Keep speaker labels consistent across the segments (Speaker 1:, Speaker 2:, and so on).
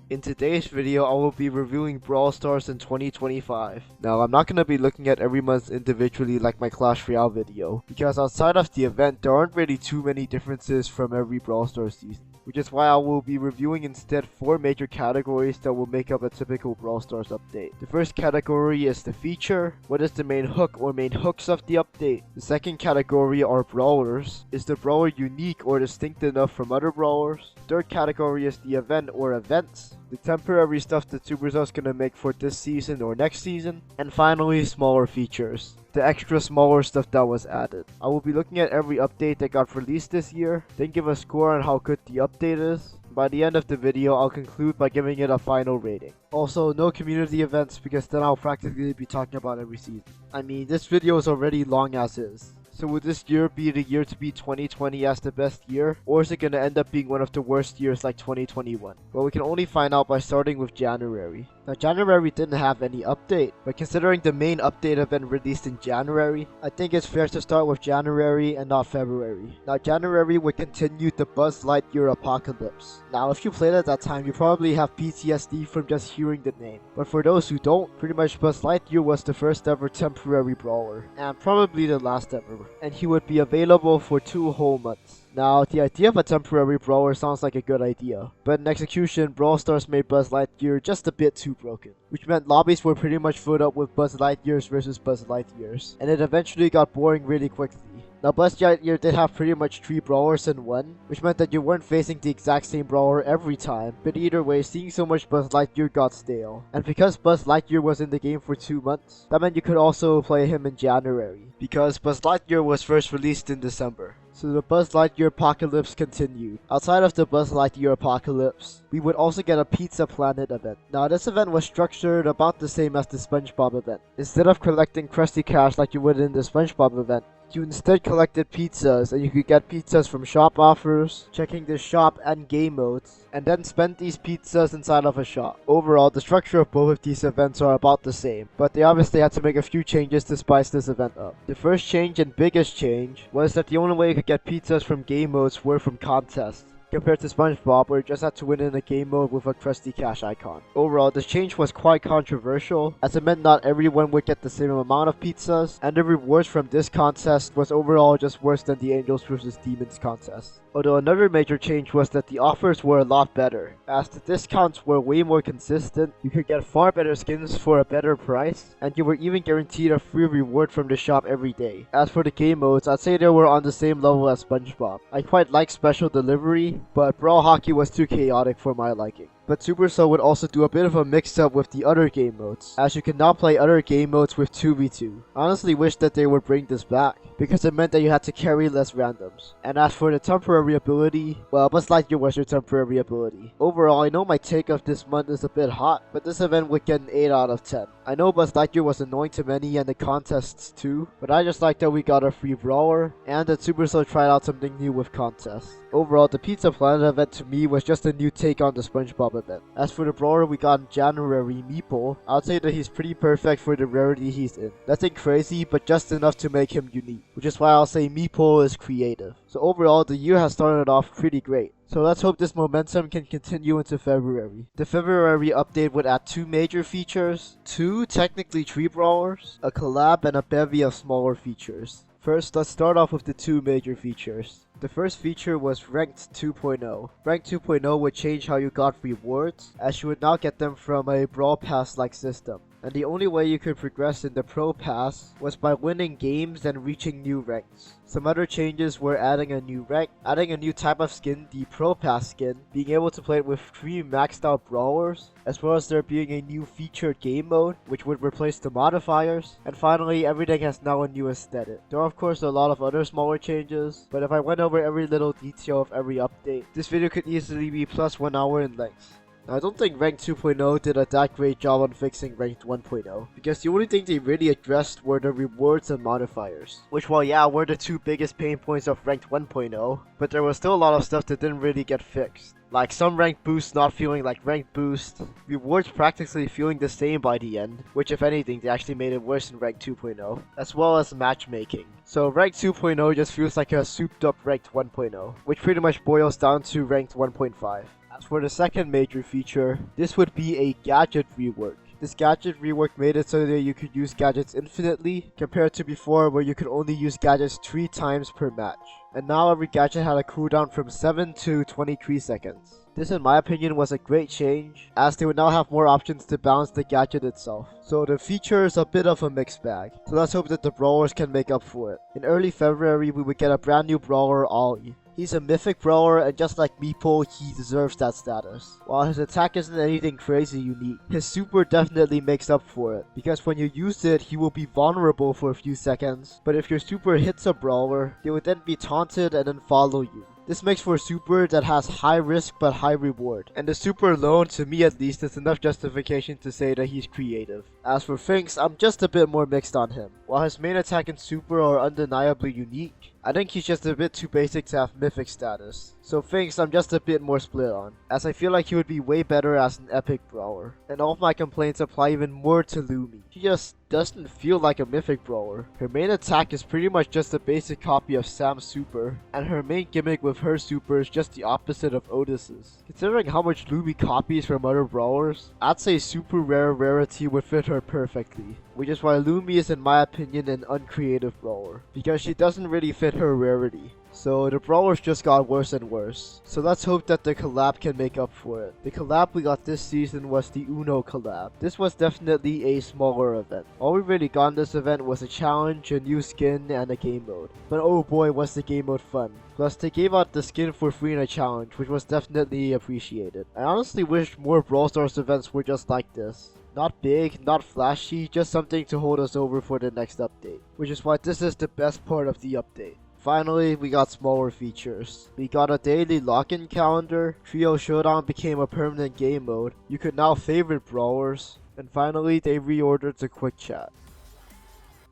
Speaker 1: In today's video, I will be reviewing Brawl Stars in 2025. Now, I'm not going to be looking at every month individually like my Clash Royale video, because outside of the event, there aren't really too many differences from every Brawl Stars season. Which is why I will be reviewing instead 4 major categories that will make up a typical Brawl Stars update. The first category is the feature. What is the main hook or main hooks of the update? The second category are brawlers. Is the brawler unique or distinct enough from other brawlers? Third category is the event or events. The temporary stuff that Supercell's gonna make for this season or next season. And finally, smaller features. The extra smaller stuff that was added. I will be looking at every update that got released this year, then give a score on how good the update is. By the end of the video, I'll conclude by giving it a final rating. Also, no community events because then I'll practically be talking about every season. I mean, this video is already long as is. So will this year be the year to beat 2020 as the best year? Or is it going to end up being one of the worst years like 2021? Well, we can only find out by starting with January. Now, January didn't have any update, but considering the main update event released in January, I think it's fair to start with January and not February. Now, January would continue the Buzz Lightyear apocalypse. Now, if you played at that time, you probably have PTSD from just hearing the name. But for those who don't, pretty much Buzz Lightyear was the first ever temporary brawler, and probably the last ever. And he would be available for 2 whole months. Now, the idea of a temporary brawler sounds like a good idea, but in execution, Brawl Stars made Buzz Lightyear just a bit too broken, which meant lobbies were pretty much filled up with Buzz Lightyears versus Buzz Lightyears, and it eventually got boring really quickly. Now, Buzz Lightyear did have pretty much 3 brawlers in one, which meant that you weren't facing the exact same brawler every time, but either way, seeing so much Buzz Lightyear got stale. And because Buzz Lightyear was in the game for 2 months, that meant you could also play him in January, because Buzz Lightyear was first released in December. So the Buzz Lightyear apocalypse continued. Outside of the Buzz Lightyear apocalypse, we would also get a Pizza Planet event. Now, this event was structured about the same as the SpongeBob event. Instead of collecting Krusty Cash like you would in the SpongeBob event, you instead collected pizzas, and you could get pizzas from shop offers, checking the shop and game modes, and then spend these pizzas inside of a shop. Overall, the structure of both of these events are about the same, but they obviously had to make a few changes to spice this event up. The first change and biggest change was that the only way you could get pizzas from game modes were from contests, compared to SpongeBob, where you just had to win in a game mode with a Krusty Cash icon. Overall, this change was quite controversial, as it meant not everyone would get the same amount of pizzas, and the rewards from this contest was overall just worse than the Angels vs Demons contest. Although another major change was that the offers were a lot better, as the discounts were way more consistent, you could get far better skins for a better price, and you were even guaranteed a free reward from the shop every day. As for the game modes, I'd say they were on the same level as SpongeBob. I quite like Special Delivery, but Brawl Hockey was too chaotic for my liking. But Supercell would also do a bit of a mix-up with the other game modes, as you can now play other game modes with 2v2. I honestly wish that they would bring this back, because it meant that you had to carry less randoms. And as for the temporary ability, well, Buzz Lightyear was your temporary ability. Overall, I know my take of this month is a bit hot, but this event would get an 8 out of 10. I know Buzz Lightyear was annoying to many and the contests too, but I just like that we got a free brawler, and that Supercell tried out something new with contests. Overall, the Pizza Planet event to me was just a new take on the SpongeBob event. As for the brawler we got in January, Meeple, I'd say that he's pretty perfect for the rarity he's in. Nothing crazy, but just enough to make him unique, which is why I'll say Meeple is creative. So overall, the year has started off pretty great. So let's hope this momentum can continue into February. The February update would add 2 major features, 2 technically 3 brawlers, a collab, and a bevy of smaller features. First, let's start off with the 2 major features. The first feature was Ranked 2.0. Ranked 2.0 would change how you got rewards, as you would now get them from a Brawl Pass-like system. And the only way you could progress in the Pro Pass was by winning games and reaching new ranks. Some other changes were adding a new rank, adding a new type of skin, the Pro Pass skin, being able to play it with 3 maxed out brawlers, as well as there being a new featured game mode, which would replace the modifiers, and finally everything has now a new aesthetic. There are of course a lot of other smaller changes, but if I went over every little detail of every update, this video could easily be plus 1 hour in length. Now, I don't think Ranked 2.0 did a that great job on fixing Ranked 1.0, because the only thing they really addressed were the rewards and modifiers, which while yeah were the 2 biggest pain points of Ranked 1.0, but there was still a lot of stuff that didn't really get fixed. Like some rank boosts not feeling like rank boost, rewards practically feeling the same by the end, which if anything they actually made it worse in Rank 2.0, as well as matchmaking. So Rank 2.0 just feels like a souped up Ranked 1.0, which pretty much boils down to Ranked 1.5. As for the second major feature, this would be a gadget rework. This gadget rework made it so that you could use gadgets infinitely, compared to before where you could only use gadgets 3 times per match. And now every gadget had a cooldown from 7 to 23 seconds. This in my opinion was a great change, as they would now have more options to balance the gadget itself. So the feature is a bit of a mixed bag, so let's hope that the brawlers can make up for it. In early February we would get a brand new brawler, Ollie. He's a mythic brawler, and just like Meepo, he deserves that status. While his attack isn't anything crazy unique, his super definitely makes up for it, because when you use it, he will be vulnerable for a few seconds, but if your super hits a brawler, they would then be taunted and then follow you. This makes for a super that has high risk but high reward, and the super alone, to me at least, is enough justification to say that he's creative. As for Finks, I'm just a bit more mixed on him. While his main attack and super are undeniably unique, I think he's just a bit too basic to have mythic status. So Finks I'm just a bit more split on, as I feel like he would be way better as an epic brawler. And all of my complaints apply even more to Lumi. She just doesn't feel like a mythic brawler. Her main attack is pretty much just a basic copy of Sam's super, and her main gimmick with her super is just the opposite of Otis's. Considering how much Lumi copies from other brawlers, I'd say super rare rarity would fit her perfectly. Which is why Lumi is in my opinion an uncreative brawler, because she doesn't really fit her rarity. So the brawlers just got worse and worse. So let's hope that the collab can make up for it. The collab we got this season was the Uno collab. This was definitely a smaller event. All we really got in this event was a challenge, a new skin, and a game mode. But oh boy was the game mode fun. Plus they gave out the skin for free in a challenge, which was definitely appreciated. I honestly wish more Brawl Stars events were just like this. Not big, not flashy, just something to hold us over for the next update. Which is why this is the best part of the update. Finally, we got smaller features. We got a daily lock-in calendar, Trio Showdown became a permanent game mode, you could now favorite brawlers, and finally they reordered the quick chat.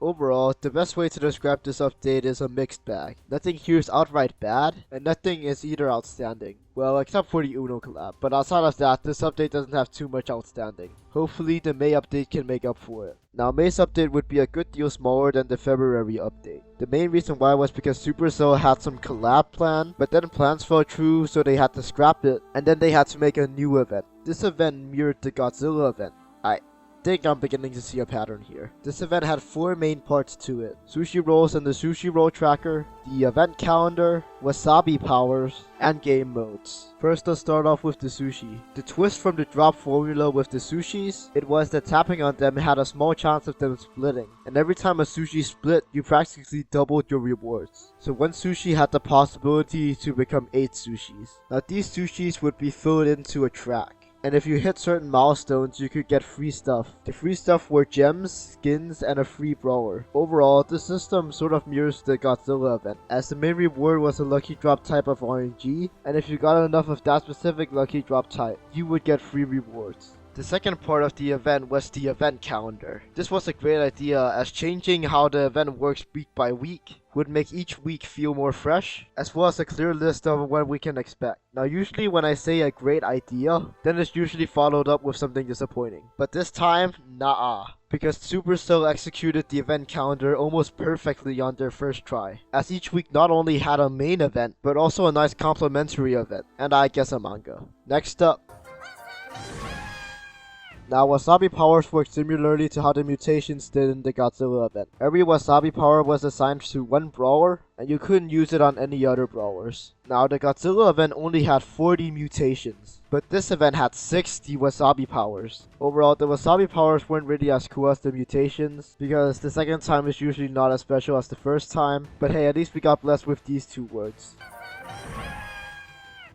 Speaker 1: Overall, the best way to describe this update is a mixed bag. Nothing here is outright bad, and nothing is either outstanding. Well, except for the Uno collab, but outside of that, this update doesn't have too much outstanding. Hopefully, the May update can make up for it. Now, May's update would be a good deal smaller than the February update. The main reason why was because Supercell had some collab plan, but then plans fell through, so they had to scrap it, and then they had to make a new event. This event mirrored the Godzilla event. I think I'm beginning to see a pattern here. This event had 4 main parts to it: sushi rolls and the sushi roll tracker, the event calendar, wasabi powers, and game modes. First, let's start off with the sushi. The twist from the drop formula with the sushis, it was that tapping on them had a small chance of them splitting, and every time a sushi split, you practically doubled your rewards. So one sushi had the possibility to become 8 sushis. Now these sushis would be filled into a track, and if you hit certain milestones, you could get free stuff. The free stuff were gems, skins, and a free brawler. Overall, the system sort of mirrors the Godzilla event, as the main reward was a lucky drop type of RNG, and if you got enough of that specific lucky drop type, you would get free rewards. The second part of the event was the event calendar. This was a great idea, as changing how the event works week by week would make each week feel more fresh, as well as a clear list of what we can expect. Now usually when I say a great idea, then it's usually followed up with something disappointing. But this time, nah, because Supercell executed the event calendar almost perfectly on their first try, as each week not only had a main event, but also a nice complementary event, and I guess a manga. Next up. Now, wasabi powers work similarly to how the mutations did in the Godzilla event. Every wasabi power was assigned to one brawler, and you couldn't use it on any other brawlers. Now, the Godzilla event only had 40 mutations, but this event had 60 wasabi powers. Overall, the wasabi powers weren't really as cool as the mutations, because the second time is usually not as special as the first time, but hey, at least we got blessed with these 2 words.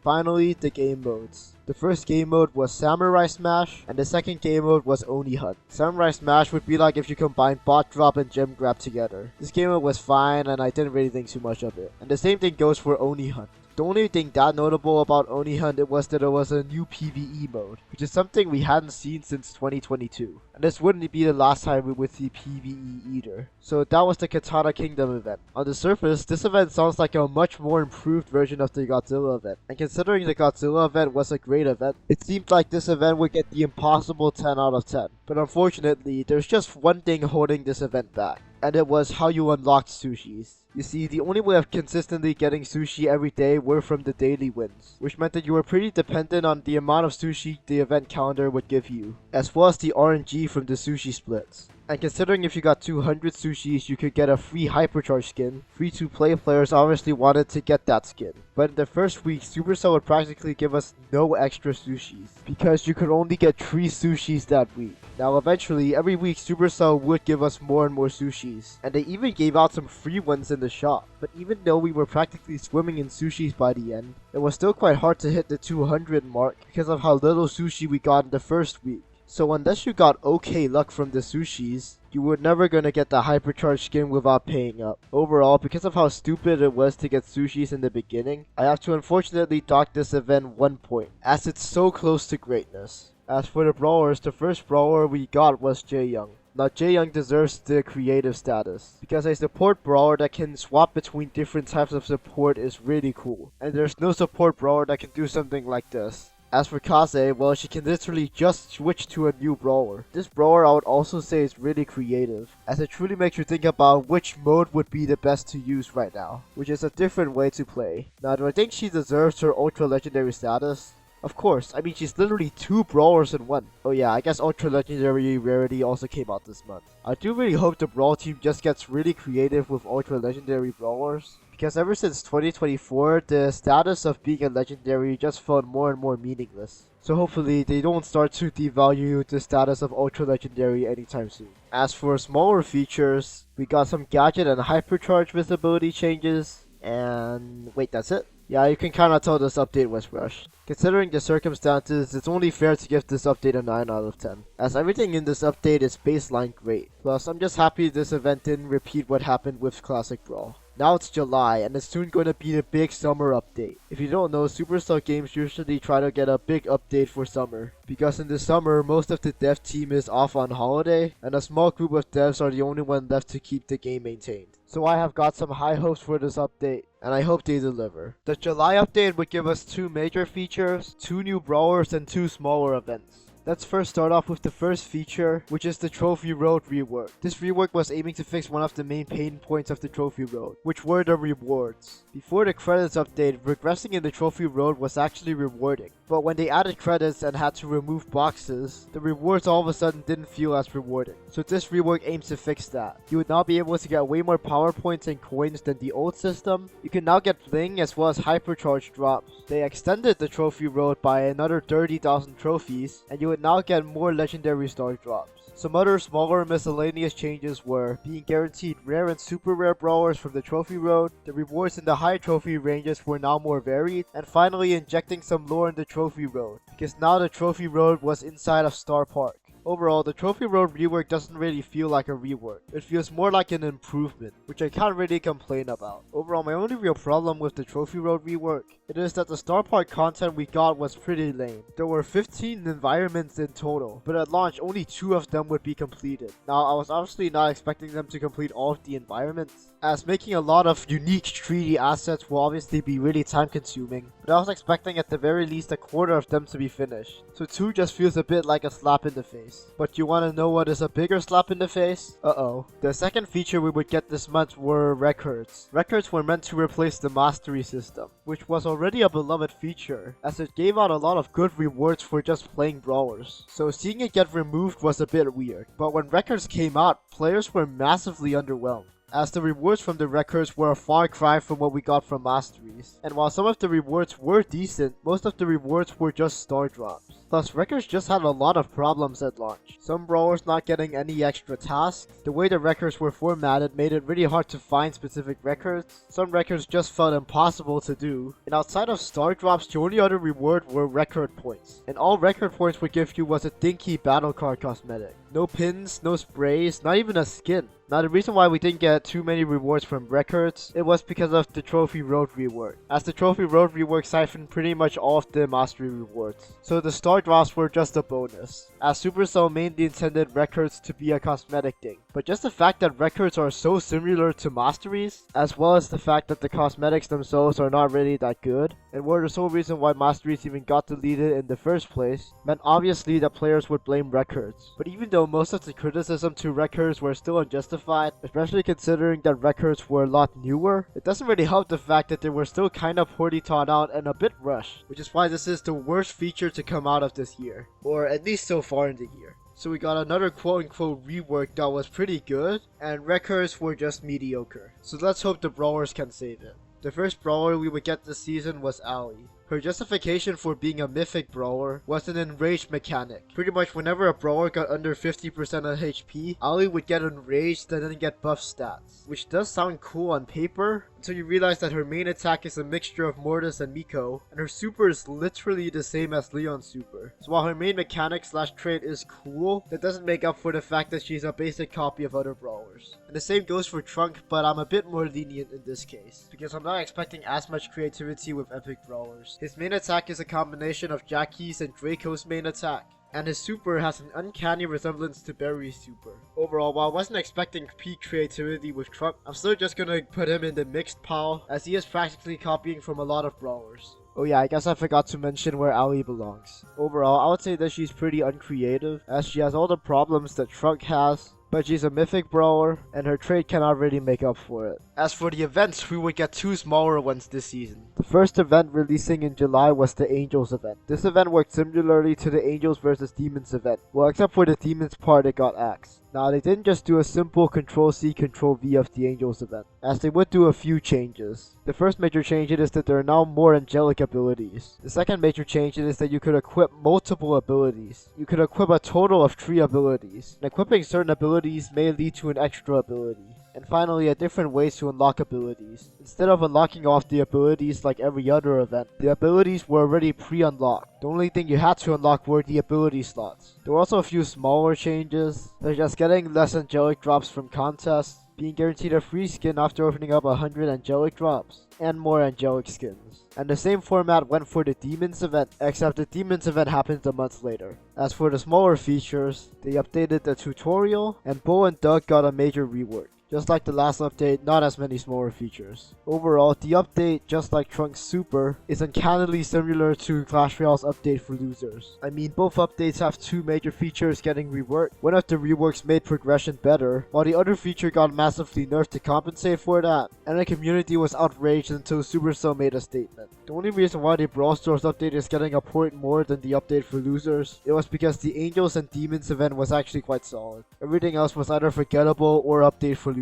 Speaker 1: Finally, the game modes. The first game mode was Samurai Smash, and the second game mode was Oni Hunt. Samurai Smash would be like if you combined Bot Drop and Gem Grab together. This game mode was fine, and I didn't really think too much of it. And the same thing goes for Oni Hunt. The only thing that notable about Oni Hunt it was that it was a new PvE mode, which is something we hadn't seen since 2022. And this wouldn't be the last time we would see PvE either. So that was the Katana Kingdom event. On the surface, this event sounds like a much more improved version of the Godzilla event. And considering the Godzilla event was a great event, it seemed like this event would get the impossible 10 out of 10. But unfortunately, there's just one thing holding this event back, and it was how you unlocked sushis. You see, the only way of consistently getting sushi every day were from the daily wins, which meant that you were pretty dependent on the amount of sushi the event calendar would give you, as well as the RNG from the sushi splits. And considering if you got 200 sushis, you could get a free hypercharge skin, free-to-play players obviously wanted to get that skin. But in the first week, Supercell would practically give us no extra sushis, because you could only get 3 sushis that week. Now eventually, every week Supercell would give us more and more sushis, and they even gave out some free ones in the shop. But even though we were practically swimming in sushis by the end, it was still quite hard to hit the 200 mark because of how little sushi we got in the first week. So unless you got okay luck from the sushis, you were never gonna get the hypercharge skin without paying up. Overall, because of how stupid it was to get sushis in the beginning, I have to unfortunately dock this event 1 point, as it's so close to greatness. As for the brawlers, the first brawler we got was Jaeyoung. Now Jaeyoung deserves the creative status, because a support brawler that can swap between different types of support is really cool, and there's no support brawler that can do something like this. As for Kaze, well, she can literally just switch to a new brawler. This brawler I would also say is really creative, as it truly makes you think about which mode would be the best to use right now, which is a different way to play. Now, do I think she deserves her ultra legendary status? Of course, I mean she's literally 2 brawlers in 1. Oh yeah, I guess ultra legendary rarity also came out this month. I do really hope the Brawl team just gets really creative with ultra legendary brawlers, because ever since 2024, the status of being a legendary just felt more and more meaningless. So hopefully they don't start to devalue the status of ultra legendary anytime soon. As for smaller features, we got some gadget and hypercharge visibility changes, and wait, that's it? Yeah, you can kinda tell this update was rushed. Considering the circumstances, it's only fair to give this update a 9 out of 10, as everything in this update is baseline great. Plus, I'm just happy this event didn't repeat what happened with Classic Brawl. Now it's July, and it's soon going to be the big summer update. If you don't know, Supercell games usually try to get a big update for summer, because in the summer, most of the dev team is off on holiday, and a small group of devs are the only one left to keep the game maintained. So I have got some high hopes for this update, and I hope they deliver. The July update would give us 2 major features, 2 new brawlers, and 2 smaller events. Let's first start off with the first feature, which is the Trophy Road rework. This rework was aiming to fix one of the main pain points of the Trophy Road, which were the rewards. Before the credits update, regressing in the Trophy Road was actually rewarding, but when they added credits and had to remove boxes, the rewards all of a sudden didn't feel as rewarding. So this rework aims to fix that. You would now be able to get way more power points and coins than the old system. You can now get bling as well as hypercharge drops. They extended the Trophy Road by another 30,000 trophies, and you would now get more legendary star drops. Some other smaller miscellaneous changes were being guaranteed rare and super rare brawlers from the Trophy Road, the rewards in the high trophy ranges were now more varied, and finally injecting some lore in the Trophy Road, because now the Trophy Road was inside of Star Park. Overall, the Trophy Road rework doesn't really feel like a rework. It feels more like an improvement, which I can't really complain about. Overall, my only real problem with the Trophy Road rework, it is that the Star Park content we got was pretty lame. There were 15 environments in total, but at launch only 2 of them would be completed. Now, I was obviously not expecting them to complete all of the environments, as making a lot of unique 3D assets will obviously be really time consuming, but I was expecting at the very least a quarter of them to be finished. So 2 just feels a bit like a slap in the face. But you wanna know what is a bigger slap in the face? Uh-oh. The second feature we would get this month were records. Records were meant to replace the mastery system, which was already a beloved feature, as it gave out a lot of good rewards for just playing brawlers. So seeing it get removed was a bit weird. But when records came out, players were massively underwhelmed, as the rewards from the records were a far cry from what we got from masteries. And while some of the rewards were decent, most of the rewards were just star drops. Plus, records just had a lot of problems at launch. Some brawlers not getting any extra tasks, the way the records were formatted made it really hard to find specific records, some records just felt impossible to do, and outside of star drops, the only other reward were record points. And all record points would give you was a dinky battle card cosmetic. No pins, no sprays, not even a skin. Now the reason why we didn't get too many rewards from records, it was because of the Trophy Road rework, as the Trophy Road rework siphoned pretty much all of the mastery rewards. So the star Jelly drops were just a bonus, as Supercell mainly intended records to be a cosmetic thing. But just the fact that records are so similar to masteries, as well as the fact that the cosmetics themselves are not really that good, and were the sole reason why masteries even got deleted in the first place, meant obviously that players would blame records. But even though most of the criticism to records were still unjustified, especially considering that records were a lot newer, it doesn't really help the fact that they were still kind of poorly thought out and a bit rushed, which is why this is the worst feature to come out of this year, or at least so far in the year. So we got another quote-unquote rework that was pretty good, and records were just mediocre. So let's hope the brawlers can save it. The first brawler we would get this season was Ali. Her justification for being a mythic brawler was an enraged mechanic. Pretty much whenever a brawler got under 50% of HP, Ali would get enraged and then get buff stats. Which does sound cool on paper, until you realize that her main attack is a mixture of Mortis and Miko, and her super is literally the same as Leon's super. So while her main mechanic slash trait is cool, that doesn't make up for the fact that she's a basic copy of other brawlers. And the same goes for Trunk, but I'm a bit more lenient in this case, because I'm not expecting as much creativity with epic brawlers. His main attack is a combination of Jackie's and Draco's main attack, and his super has an uncanny resemblance to Barry's super. Overall, while I wasn't expecting peak creativity with Trump, I'm still just gonna put him in the mixed pile, as he is practically copying from a lot of brawlers. Oh yeah, I guess I forgot to mention where Ali belongs. Overall, I would say that she's pretty uncreative, as she has all the problems that Trunk has, but she's a mythic brawler, and her trait cannot really make up for it. As for the events, we would get two smaller ones this season. The first event releasing in July was the Angels event. This event worked similarly to the Angels vs Demons event, well except for the Demons part it got axed. Now they didn't just do a simple Control-C, Control-V of the Angels event, as they would do a few changes. The first major change is that there are now more angelic abilities. The second major change is that you could equip multiple abilities. You could equip a total of 3 abilities, and equipping certain abilities may lead to an extra ability. And finally, different ways to unlock abilities. Instead of unlocking off the abilities like every other event, the abilities were already pre-unlocked. The only thing you had to unlock were the ability slots. There were also a few smaller changes, such as getting less angelic drops from contests, being guaranteed a free skin after opening up 100 angelic drops, and more angelic skins. And the same format went for the Demons event, except the Demons event happens a month later. As for the smaller features, they updated the tutorial, and Bo and Doug got a major rework. Just like the last update, not as many smaller features. Overall, the update, just like Trunk's super, is uncannily similar to Clash Royale's update for losers. I mean, both updates have 2 major features getting reworked. One of the reworks made progression better, while the other feature got massively nerfed to compensate for that, and the community was outraged until Supercell made a statement. The only reason why the Brawl Stars update is getting a point more than the update for losers, it was because the Angels and Demons event was actually quite solid. Everything else was either forgettable or update for losers.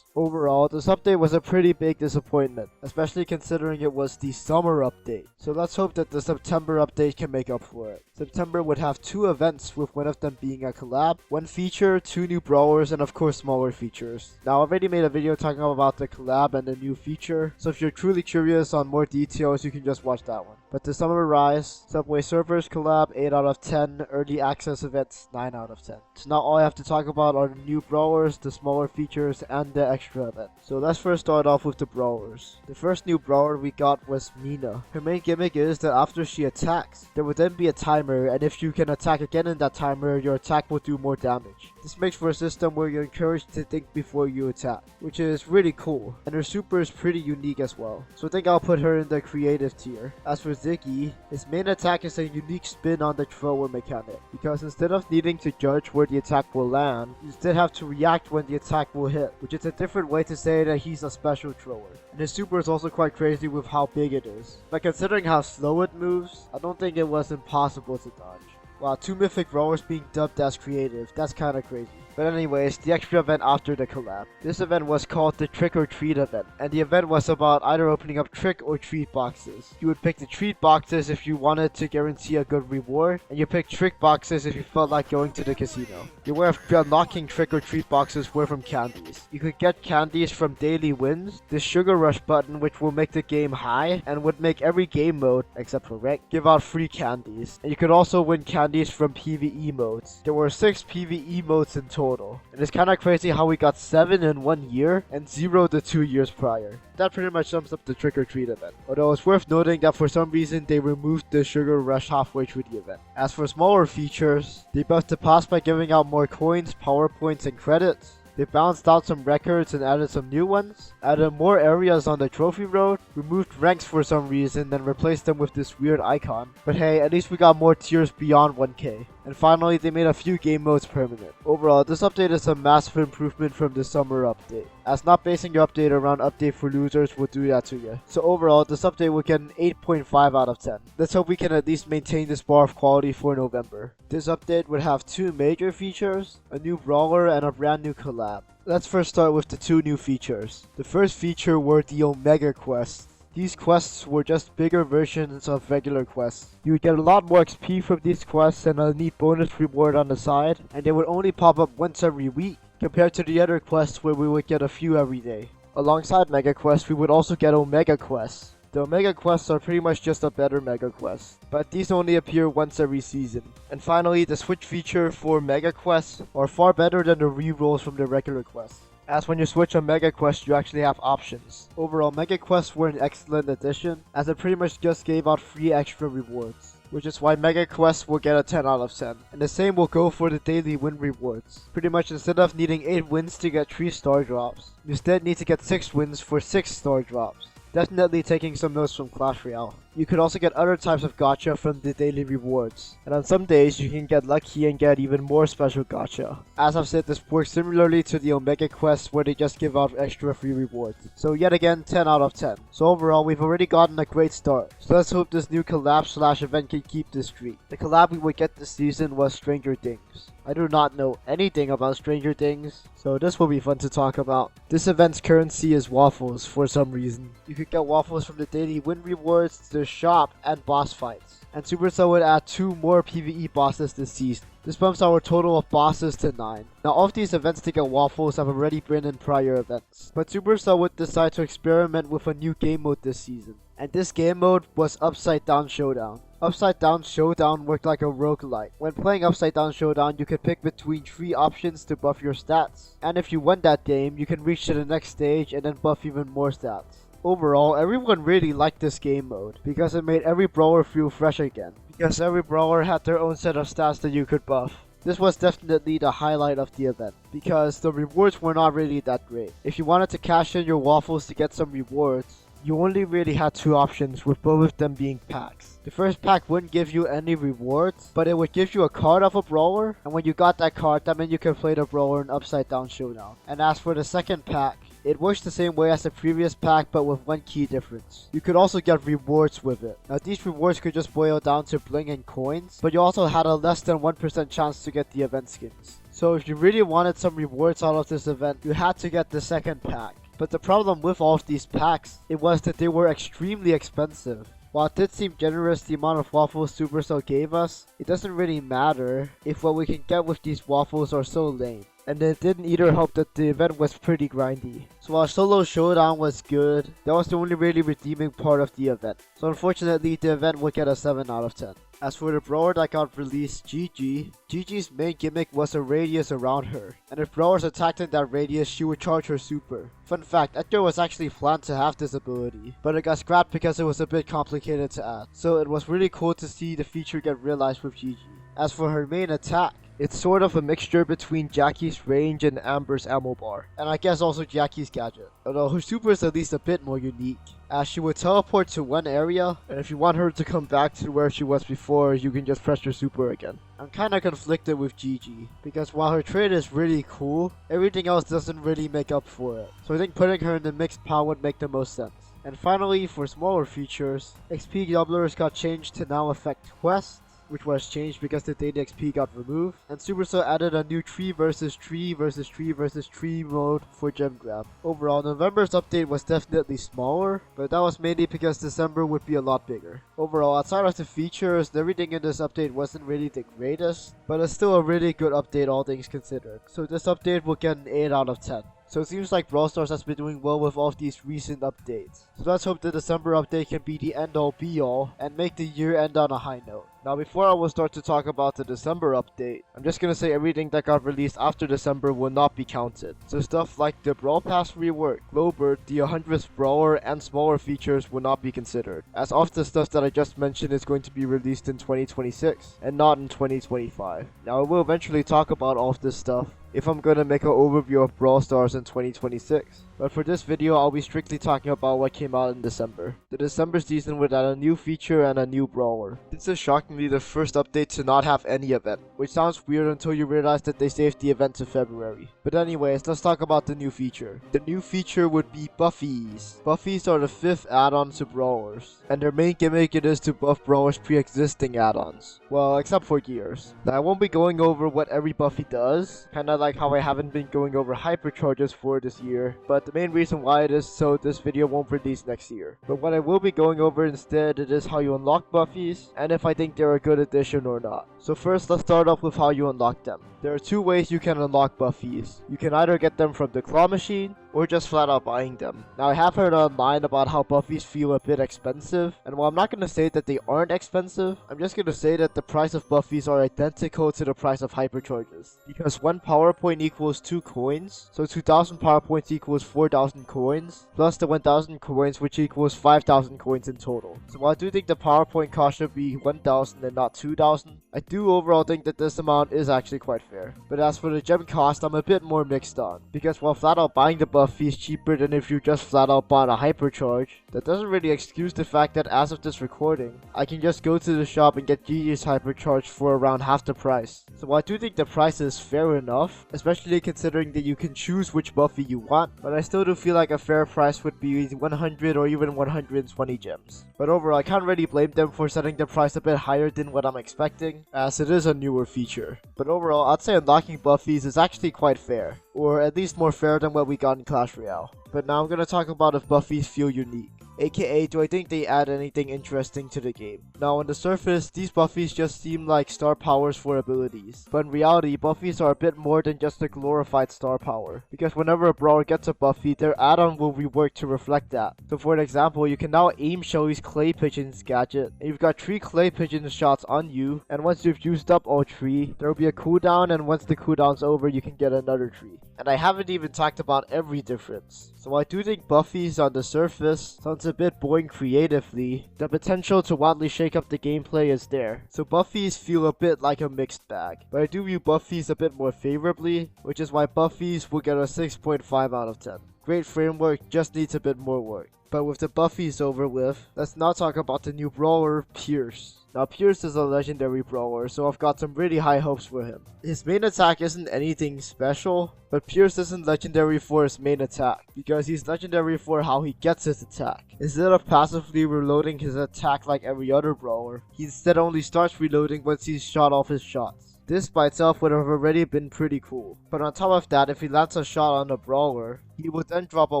Speaker 1: Overall, this update was a pretty big disappointment, especially considering it was the summer update. So let's hope that the September update can make up for it. September would have 2 events, with one of them being a collab, 1 feature, 2 new brawlers, and of course smaller features. Now I already made a video talking about the collab and the new feature, so if you're truly curious on more details, you can just watch that one. But to summarize, Subway Surfers collab 8 out of 10, early access events 9 out of 10. So now all I have to talk about are the new brawlers, the smaller features, and the extra event. So let's first start off with the brawlers. The first new brawler we got was Mina. Her main gimmick is that after she attacks, there would then be a timer, and if you can attack again in that timer, your attack will do more damage. This makes for a system where you're encouraged to think before you attack, which is really cool, and her super is pretty unique as well. So I think I'll put her in the creative tier. As for Ziggy, his main attack is a unique spin on the thrower mechanic, because instead of needing to judge where the attack will land, you instead have to react when the attack will hit, which is a different way to say that he's a special thrower. And his super is also quite crazy with how big it is. But considering how slow it moves, I don't think it was impossible to dodge. Wow, 2 mythic brawlers being dubbed as creative, that's kinda crazy. But anyways, the extra event after the collab. This event was called the Trick or Treat event, and the event was about either opening up trick or treat boxes. You would pick the treat boxes if you wanted to guarantee a good reward, and you pick trick boxes if you felt like going to the casino. The way of unlocking trick or treat boxes were from candies. You could get candies from daily wins, the Sugar Rush button which will make the game high, and would make every game mode, except for rank, give out free candies. And you could also win candies from PvE modes. There were 6 PvE modes in total. total. And it's kinda crazy how we got 7 in 1 year and 0 the 2 years prior. That pretty much sums up the Trick or Treat event. Although it's worth noting that for some reason they removed the Sugar Rush halfway through the event. As for smaller features, they buffed the pass by giving out more coins, power points, and credits. They balanced out some records and added some new ones, added more areas on the trophy road, removed ranks for some reason, then replaced them with this weird icon. But hey, at least we got more tiers beyond 1k. And finally, they made a few game modes permanent. Overall, this update is a massive improvement from the summer update, as not basing your update around update for losers will do that to you. So overall, this update will get an 8.5 out of 10. Let's hope we can at least maintain this bar of quality for November. This update would have 2 major features, a new brawler and a brand new collab. Let's first start with the 2 new features. The first feature were the Omega quests. These quests were just bigger versions of regular quests. You would get a lot more XP from these quests and a neat bonus reward on the side, and they would only pop up once every week, compared to the other quests where we would get a few every day. Alongside Mega Quests, we would also get Omega Quests. The Omega Quests are pretty much just a better Mega Quest, but these only appear once every season. And finally, the switch feature for Mega Quests are far better than the rerolls from the regular quests, as when you switch a Mega Quest you actually have options. Overall, Mega Quests were an excellent addition, as it pretty much just gave out free extra rewards, which is why Mega Quests will get a 10 out of 10. And the same will go for the daily win rewards. Pretty much instead of needing 8 wins to get 3 star drops, you instead need to get 6 wins for 6 star drops. Definitely taking some notes from Clash Royale. You could also get other types of gacha from the daily rewards, and on some days you can get lucky and get even more special gacha. As I've said, this works similarly to the Omega Quests where they just give out extra free rewards. So yet again, 10 out of 10. So overall, we've already gotten a great start. So let's hope this new collab / event can keep this streak. The collab we would get this season was Stranger Things. I do not know anything about Stranger Things, so this will be fun to talk about. This event's currency is waffles for some reason. You could get waffles from the daily win rewards, the shop, and boss fights. And Supercell would add 2 more PvE bosses this season. This bumps our total of bosses to 9. Now all of these events to get waffles have already been in prior events, but Supercell would decide to experiment with a new game mode this season. And this game mode was Upside Down Showdown. Upside Down Showdown worked like a roguelike. When playing Upside Down Showdown, you could pick between 3 options to buff your stats. And if you won that game, you can reach to the next stage and then buff even more stats. Overall, everyone really liked this game mode, because it made every brawler feel fresh again. Because every brawler had their own set of stats that you could buff. This was definitely the highlight of the event, because the rewards were not really that great. If you wanted to cash in your waffles to get some rewards, you only really had 2 options, with both of them being packs. The first pack wouldn't give you any rewards, but it would give you a card of a brawler, and when you got that card, that meant you could play the brawler in Upside Down Showdown. And as for the second pack, it works the same way as the previous pack, but with one key difference. You could also get rewards with it. Now these rewards could just boil down to bling and coins, but you also had a less than 1% chance to get the event skins. So if you really wanted some rewards out of this event, you had to get the second pack. But the problem with all of these packs, it was that they were extremely expensive. While it did seem generous the amount of waffles Supercell gave us, it doesn't really matter if what we can get with these waffles are so lame. And it didn't either help that the event was pretty grindy. So while Solo Showdown was good, that was the only really redeeming part of the event. So unfortunately, the event would get a 7 out of 10. As for the brawler that got released, Gigi's main gimmick was a radius around her. And if brawlers attacked in that radius, she would charge her super. Fun fact, Edgar was actually planned to have this ability, but it got scrapped because it was a bit complicated to add. So it was really cool to see the feature get realized with Gigi. As for her main attack, it's sort of a mixture between Jackie's range and Amber's ammo bar, and I guess also Jackie's gadget. Although her super is at least a bit more unique, as she would teleport to one area, and if you want her to come back to where she was before, you can just press her super again. I'm kinda conflicted with Gigi, because while her trait is really cool, everything else doesn't really make up for it. So I think putting her in the mixed pile would make the most sense. And finally, for smaller features, XP doublers got changed to now affect quests, which was changed because the daily XP got removed, and Supercell added a new 3 versus 3 versus 3 versus 3 mode for gem grab. Overall, November's update was definitely smaller, but that was mainly because December would be a lot bigger. Overall, outside of the features, everything in this update wasn't really the greatest, but it's still a really good update all things considered. So this update will get an 8 out of 10. So it seems like Brawl Stars has been doing well with all of these recent updates. So let's hope the December update can be the end all be all and make the year end on a high note. Now before I will start to talk about the December update, I'm just gonna say everything that got released after December will not be counted. So stuff like the Brawl Pass rework, Glowbird, the 100th Brawler, and smaller features will not be considered, as all of the stuff that I just mentioned is going to be released in 2026, and not in 2025. Now I will eventually talk about all of this stuff if I'm gonna make an overview of Brawl Stars in 2026. But for this video, I'll be strictly talking about what came out in December. The December season would add a new feature and a new brawler. This is shockingly the first update to not have any event, which sounds weird until you realize that they saved the event to February. But anyways, let's talk about the new feature. The new feature would be Buffies. Buffies are the 5th add-on to brawlers, and their main gimmick it is to buff brawlers pre-existing add-ons. Well, except for gears. Now I won't be going over what every Buffy does, kinda like how I haven't been going over hypercharges for this year, but the main reason why it is so this video won't release next year. But what I will be going over instead, it is how you unlock Buffies, and if I think they're a good addition or not. So first, let's start off with how you unlock them. There are 2 ways you can unlock Buffies. You can either get them from the claw machine, or just flat out buying them. Now I have heard online about how Buffies feel a bit expensive, and while I'm not going to say that they aren't expensive, I'm just going to say that the price of Buffies are identical to the price of hypercharges. Because 1 power point equals 2 coins, so 2000 power points equals 4000 coins, plus the 1000 coins which equals 5000 coins in total. So while I do think the power point cost should be 1000 and not 2000, I do overall think that this amount is actually quite fair. But as for the gem cost, I'm a bit more mixed on, because while flat out buying the Buffies cheaper than if you just flat out bought a hypercharge, that doesn't really excuse the fact that as of this recording, I can just go to the shop and get Gigi's hypercharge for around half the price. So while I do think the price is fair enough, especially considering that you can choose which Buffy you want, but I still do feel like a fair price would be 100 or even 120 gems. But overall, I can't really blame them for setting the price a bit higher than what I'm expecting, as it is a newer feature. But overall, I'd say unlocking Buffies is actually quite fair, or at least more fair than what we got in Clash Royale. But now I'm gonna talk about if Buffies feel unique. AKA, do I think they add anything interesting to the game? Now on the surface, these Buffies just seem like star powers for abilities. But in reality, Buffies are a bit more than just a glorified star power. Because whenever a brawler gets a Buffy, their add-on will rework to reflect that. So for an example, you can now aim Shelly's Clay Pigeons gadget, and you've got 3 Clay Pigeon shots on you, and once you've used up all 3, there will be a cooldown, and once the cooldown's over, you can get another 3. And I haven't even talked about every difference. So I do think Buffies on the surface sounds a bit boring creatively, the potential to wildly shake up the gameplay is there. So Buffies feel a bit like a mixed bag, but I do view Buffies a bit more favorably, which is why Buffies will get a 6.5 out of 10. Great framework, just needs a bit more work. But with the Buffies over with, let's now talk about the new brawler, Pierce. Now Pierce is a legendary brawler, so I've got some really high hopes for him. His main attack isn't anything special, but Pierce isn't legendary for his main attack, because he's legendary for how he gets his attack. Instead of passively reloading his attack like every other brawler, he instead only starts reloading once he's shot off his shots. This by itself would have already been pretty cool, but on top of that, if he lands a shot on a brawler, he would then drop a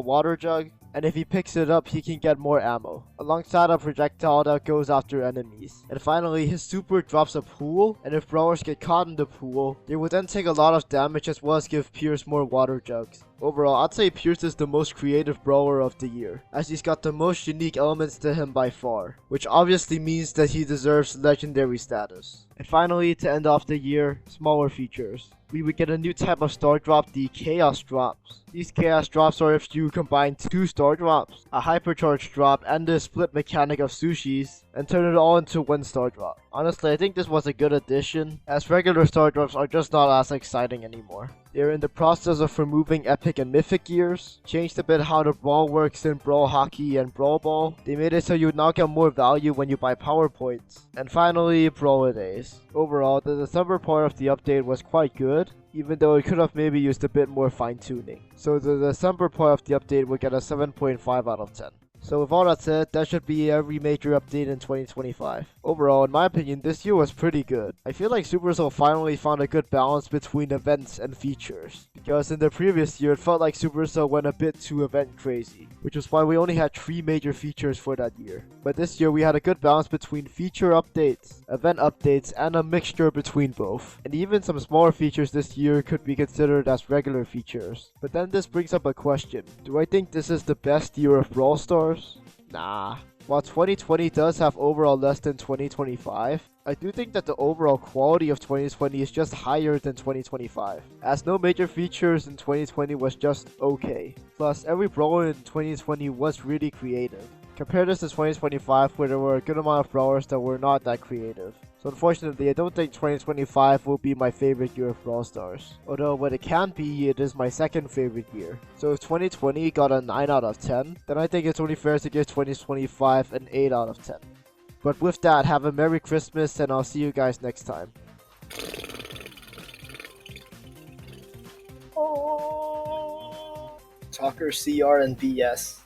Speaker 1: water jug, and if he picks it up, he can get more ammo, alongside a projectile that goes after enemies. And finally, his super drops a pool, and if brawlers get caught in the pool, they would then take a lot of damage as well as give Pierce more water jugs. Overall, I'd say Pierce is the most creative brawler of the year, as he's got the most unique elements to him by far, which obviously means that he deserves legendary status. And finally, to end off the year, smaller features. We would get a new type of star drop, the Chaos Drops. These Chaos Drops are if you combine 2 star drops, a hypercharge drop, and the split mechanic of sushis, and turn it all into 1 star drop. Honestly, I think this was a good addition, as regular star drops are just not as exciting anymore. They're in the process of removing epic and mythic gears, changed a bit how the brawl works in Brawl Hockey and Brawl Ball. They made it so you now get more value when you buy power points. And finally, Brawler Days. Overall, the December part of the update was quite good, even though it could have maybe used a bit more fine tuning. So the December part of the update will get a 7.5 out of 10. So with all that said, that should be every major update in 2025. Overall, in my opinion, this year was pretty good. I feel like Supercell finally found a good balance between events and features, because in the previous year it felt like Supercell went a bit too event crazy, which is why we only had 3 major features for that year. But this year we had a good balance between feature updates, event updates, and a mixture between both. And even some smaller features this year could be considered as regular features. But then this brings up a question. Do I think this is the best year of Brawl Stars? Nah. While 2020 does have overall less than 2025, I do think that the overall quality of 2020 is just higher than 2025, as no major features in 2020 was just okay. Plus, every brawler in 2020 was really creative. Compare this to 2025 where there were a good amount of brawlers that were not that creative. So unfortunately, I don't think 2025 will be my favorite year of Brawl Stars. Although what it can be, it is my second favorite year. So if 2020 got a 9 out of 10, then I think it's only fair to give 2025 an 8 out of 10. But with that, have a Merry Christmas and I'll see you guys next time.
Speaker 2: Talker, CR, and BS.